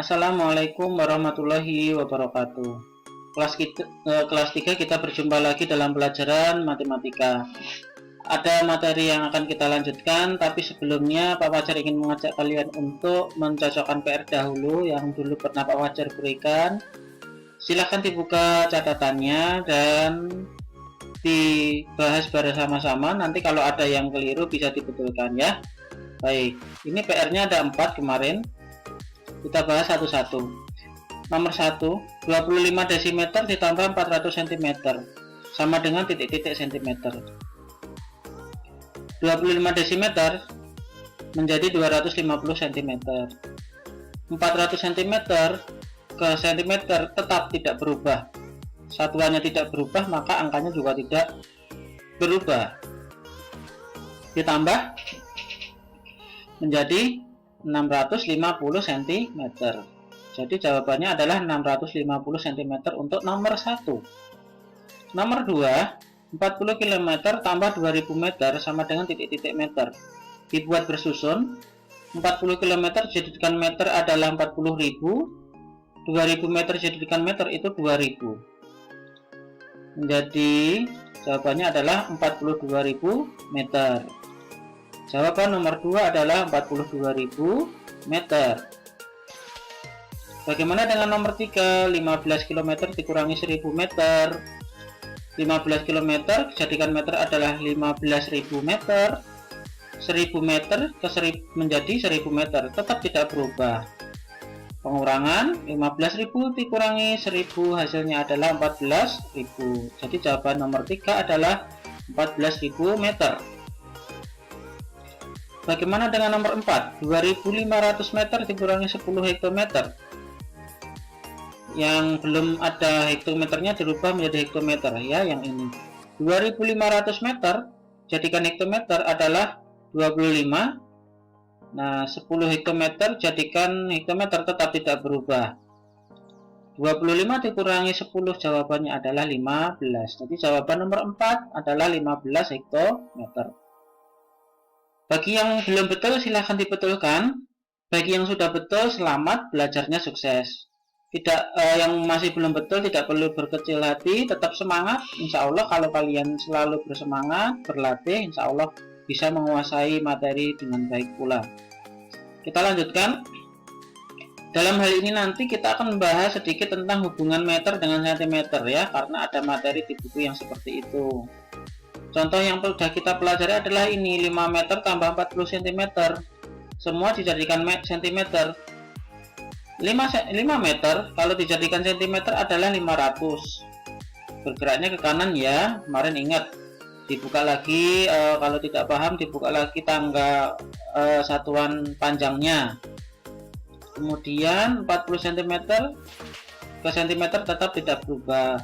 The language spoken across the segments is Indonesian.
Assalamualaikum warahmatullahi wabarakatuh. Kelas 3 kita berjumpa lagi dalam pelajaran matematika. Ada materi yang akan kita lanjutkan, tapi sebelumnya Pak Fajar ingin mengajak kalian untuk mencocokkan PR dahulu yang dulu pernah Pak Fajar berikan. Silahkan dibuka catatannya dan dibahas bersama-sama. Nanti kalau ada yang keliru bisa dibetulkan ya. Baik, ini PR-nya ada 4 kemarin. Kita bahas satu-satu. Nomor 1, 25 desimeter ditambah 400 cm sama dengan titik-titik cm. 25 desimeter menjadi 250 cm. 400 cm ke cm tetap tidak berubah. Satuannya tidak berubah, maka angkanya juga tidak berubah. Ditambah menjadi 650 cm. Jadi jawabannya adalah 650 cm untuk nomor 1. Nomor 2, 40 km tambah 2000 meter sama dengan titik-titik meter. Dibuat bersusun. 40 km dijadikan meter adalah 40.000. 2000 meter dijadikan meter itu 2000. Menjadi jawabannya adalah 42.000 meter. Jawaban nomor 2 adalah 42.000 meter. Bagaimana dengan nomor 3? 15 km dikurangi 1000 meter. 15 km dijadikan meter adalah 15.000 meter. 1000 meter ke 1000 menjadi 1000 meter, tetap tidak berubah. Pengurangan 15.000 dikurangi 1000 hasilnya adalah 14.000. Jadi jawaban nomor 3 adalah 14.000 meter. Bagaimana dengan nomor 4? 2500 meter dikurangi 10 hektometer. Yang belum ada hektometernya dirubah menjadi hektometer ya, yang ini. 2500 meter jadikan hektometer adalah 25. Nah, 10 hektometer jadikan hektometer tetap tidak berubah. 25 dikurangi 10 jawabannya adalah 15. Jadi jawaban nomor 4 adalah 15 hektometer. Bagi yang belum betul silahkan dibetulkan. Bagi yang sudah betul selamat, belajarnya sukses. Yang masih belum betul tidak perlu berkecil hati, tetap semangat. Insya Allah kalau kalian selalu bersemangat, berlatih, insya Allah bisa menguasai materi dengan baik pula. Kita lanjutkan. Dalam hal ini nanti kita akan membahas sedikit tentang hubungan meter dengan centimeter ya, karena ada materi di buku yang seperti itu. Contoh yang sudah kita pelajari adalah ini, 5 meter tambah 40 cm. Semua dijadikan cm. 5 meter kalau dijadikan cm adalah 500. Bergeraknya ke kanan ya. Kemarin ingat, dibuka lagi, kalau tidak paham dibuka lagi tangga satuan panjangnya. Kemudian 40 cm ke cm tetap tidak berubah.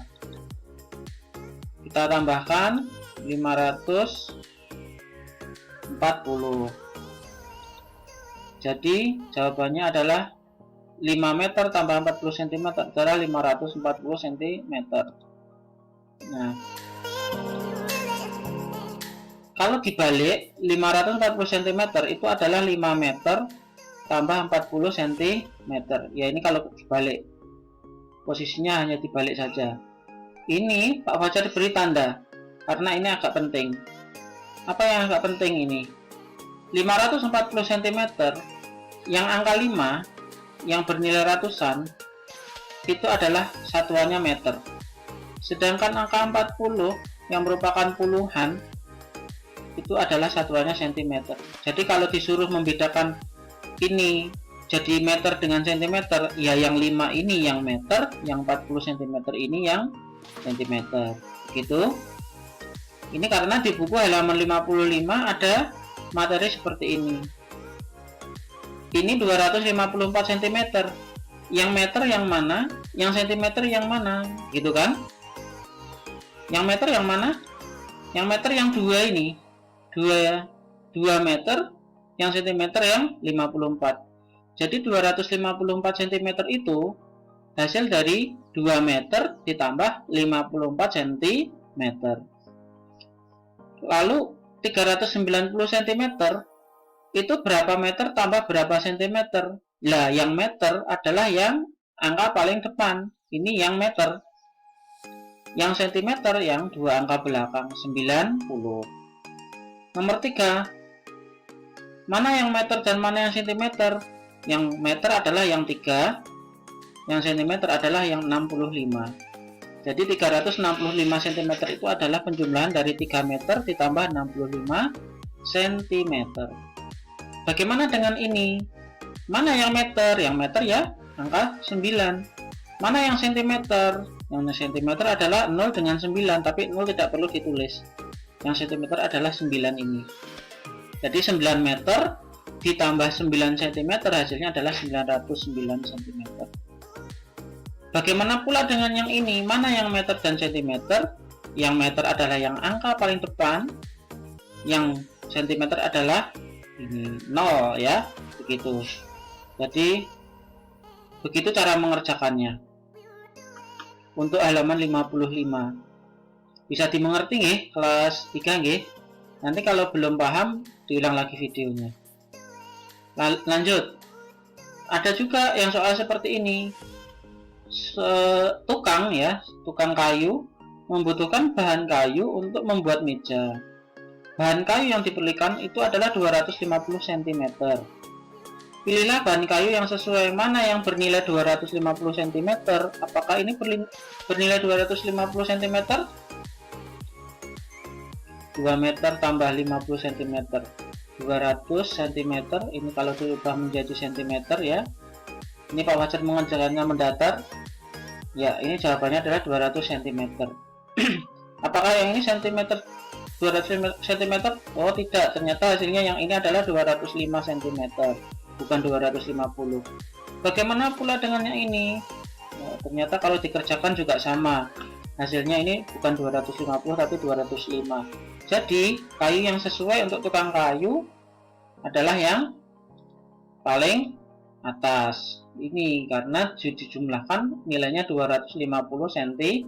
Kita tambahkan 540. Jadi jawabannya adalah 5 meter tambah 40 cm adalah 540 cm. Nah, kalau dibalik 540 cm itu adalah 5 meter tambah 40 cm. Ya, ini kalau dibalik. Posisinya hanya dibalik saja. Ini Pak Fajar beri tanda karena ini agak penting. Apa yang agak penting ini? 540 cm yang angka 5 yang bernilai ratusan itu adalah satuannya meter. Sedangkan angka 40 yang merupakan puluhan itu adalah satuannya cm. Jadi kalau disuruh membedakan ini jadi meter dengan centimeter, ya yang 5 ini yang meter, yang 40 cm ini yang centimeter. Gitu. Ini karena di buku halaman 55 ada materi seperti ini. Ini 254 cm. Yang meter yang mana? Yang centimeter yang mana? Gitu kan? Yang meter yang mana? Yang meter yang 2 ini. 2 meter, yang centimeter yang 54. Jadi 254 cm itu hasil dari 2 meter ditambah 54 cm. Lalu 390 cm itu berapa meter tambah berapa centimeter? Lah, yang meter adalah yang angka paling depan. Ini yang meter. Yang sentimeter yang dua angka belakang, 90. Nomor 3, mana yang meter dan mana yang sentimeter? Yang meter adalah yang 3, yang sentimeter adalah yang 65. Jadi 365 cm itu adalah penjumlahan dari 3 meter ditambah 65 cm. Bagaimana dengan ini? Mana yang meter? Yang meter ya angka 9. Mana yang sentimeter? Yang sentimeter adalah 0 dengan 9, tapi 0 tidak perlu ditulis. Yang sentimeter adalah 9 ini. Jadi 9 meter ditambah 9 cm hasilnya adalah 909 cm. Bagaimana pula dengan yang ini? Mana yang meter dan sentimeter? Yang meter adalah yang angka paling depan, yang sentimeter adalah ini 0 ya, begitu. Jadi begitu cara mengerjakannya. Untuk halaman 55. Bisa dimengerti nggih kelas 3 nggih? Nanti kalau belum paham diulang lagi videonya. Lanjut. Ada juga yang soal seperti ini. Tukang kayu membutuhkan bahan kayu untuk membuat meja. Bahan kayu yang diperlukan itu adalah 250 cm. Pilihlah bahan kayu yang sesuai. Mana yang bernilai 250 cm? Apakah ini bernilai 250 cm? 2 meter tambah 50 cm. 200 cm. Ini kalau diubah menjadi cm ya. Ini Pak Fajar mengerjakannya mendatar. Ya, ini jawabannya adalah 200 cm. Apakah yang ini cm? 200 cm? Oh tidak, ternyata hasilnya yang ini adalah 205 cm, bukan 250. Bagaimana pula dengan yang ini? Nah, ternyata kalau dikerjakan juga sama. Hasilnya ini bukan 250 tapi 205. Jadi, kayu yang sesuai untuk tukang kayu adalah yang paling atas. Ini karena dijumlahkan nilainya 250 cm.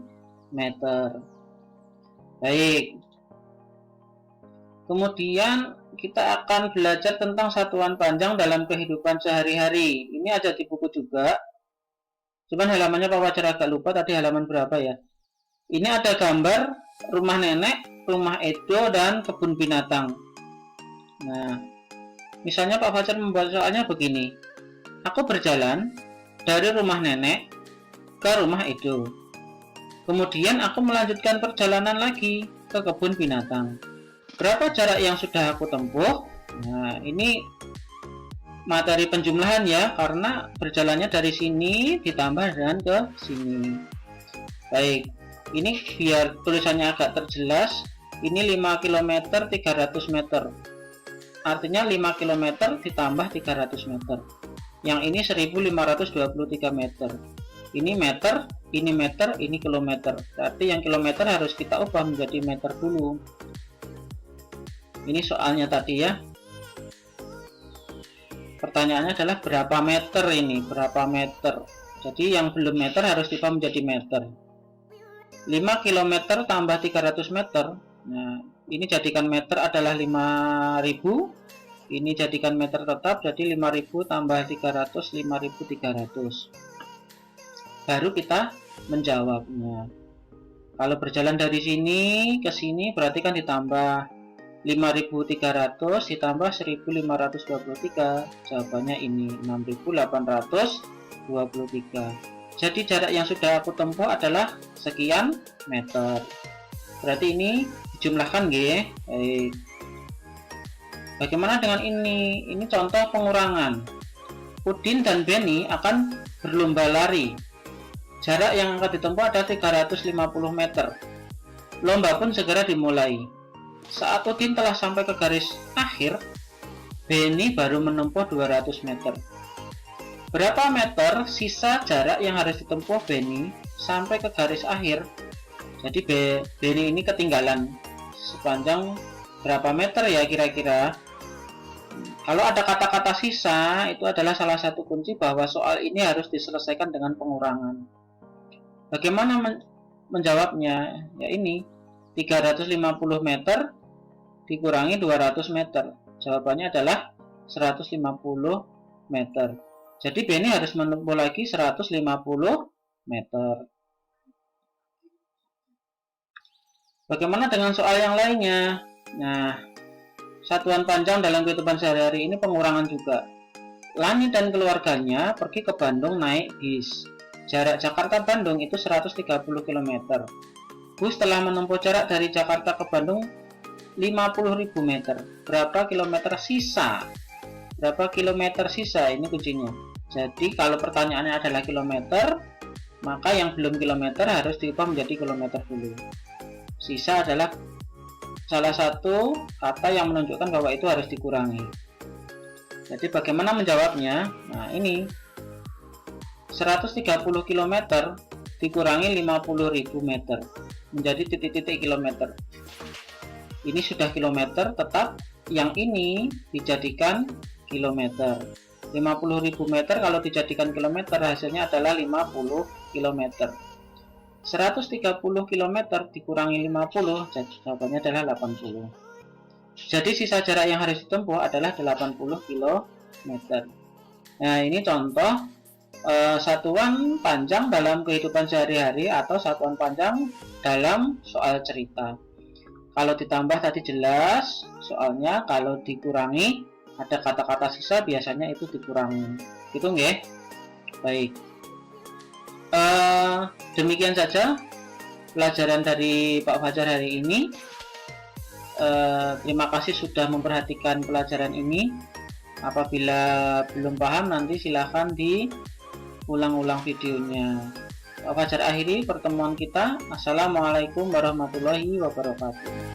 Baik. Kemudian kita akan belajar tentang satuan panjang dalam kehidupan sehari-hari. Ini ada di buku juga. Cuman halamannya Pak Fajar agak lupa tadi halaman berapa ya. Ini ada gambar rumah nenek, rumah Edo, dan kebun binatang. Nah, misalnya Pak Fajar membuat soalnya begini. Aku berjalan dari rumah nenek ke rumah Edo. Kemudian aku melanjutkan perjalanan lagi ke kebun binatang. Berapa jarak yang sudah aku tempuh? Nah, ini materi penjumlahan ya, karena berjalannya dari sini ditambah dan ke sini. Baik, ini biar tulisannya agak terjelas. Ini 5 km 300 meter. Artinya 5 km ditambah 300 meter. Yang ini 1523 meter. Ini meter, ini kilometer. Berarti yang kilometer harus kita ubah menjadi meter dulu. Ini soalnya tadi ya. Pertanyaannya adalah berapa meter ini? Berapa meter? Jadi yang belum meter harus diubah menjadi meter. 5 km tambah 300 meter. Nah, ini jadikan meter adalah 5000. Ini jadikan meter tetap, jadi 5000 tambah 300, 5300. Baru kita menjawabnya. Kalau berjalan dari sini ke sini berarti kan ditambah 5300 ditambah 1523. Jawabannya ini 6823. Jadi jarak yang sudah aku tempuh adalah sekian meter. Berarti ini dijumlahkan nggih. Baik. Bagaimana dengan ini? Ini contoh pengurangan. Udin dan Benny akan berlomba lari. Jarak yang akan ditempuh adalah 350 meter. Lomba pun segera dimulai. Saat Udin telah sampai ke garis akhir, Benny baru menempuh 200 meter. Berapa meter sisa jarak yang harus ditempuh Benny sampai ke garis akhir? Jadi Benny ini ketinggalan sepanjang berapa meter ya kira-kira? Kalau ada kata-kata sisa, itu adalah salah satu kunci bahwa soal ini harus diselesaikan dengan pengurangan. Bagaimana menjawabnya? Ya ini, 350 meter dikurangi 200 meter. Jawabannya adalah 150 meter. Jadi Benny harus menempuh lagi 150 meter. Bagaimana dengan soal yang lainnya? Nah, satuan panjang dalam kehidupan sehari-hari ini pengurangan juga. Lani dan keluarganya pergi ke Bandung naik bis. Jarak Jakarta-Bandung itu 130 km. Bus telah menempuh jarak dari Jakarta ke Bandung 50.000 meter. Berapa kilometer sisa? Berapa kilometer sisa? Ini kuncinya. Jadi kalau pertanyaannya adalah kilometer, maka yang belum kilometer harus diubah menjadi kilometer dulu. Sisa adalah salah satu kata yang menunjukkan bahwa itu harus dikurangi. Jadi bagaimana menjawabnya? Nah, ini 130 km dikurangi 50.000 meter menjadi titik-titik kilometer. Ini sudah kilometer, tetap yang ini dijadikan kilometer. 50.000 meter kalau dijadikan kilometer hasilnya adalah 50 km. 130 km dikurangi 50, jawabannya adalah 80. Jadi sisa jarak yang harus ditempuh adalah 80 km. Nah, ini contoh satuan panjang dalam kehidupan sehari-hari atau satuan panjang dalam soal cerita. Kalau ditambah tadi jelas soalnya, kalau dikurangi ada kata-kata sisa biasanya itu dikurangi. Gitu nggih? Baik. Demikian saja pelajaran dari Pak Fajar hari ini. Terima kasih sudah memperhatikan pelajaran ini. Apabila belum paham nanti silahkan diulang-ulang videonya. Pak Fajar akhiri pertemuan kita. Assalamualaikum warahmatullahi wabarakatuh.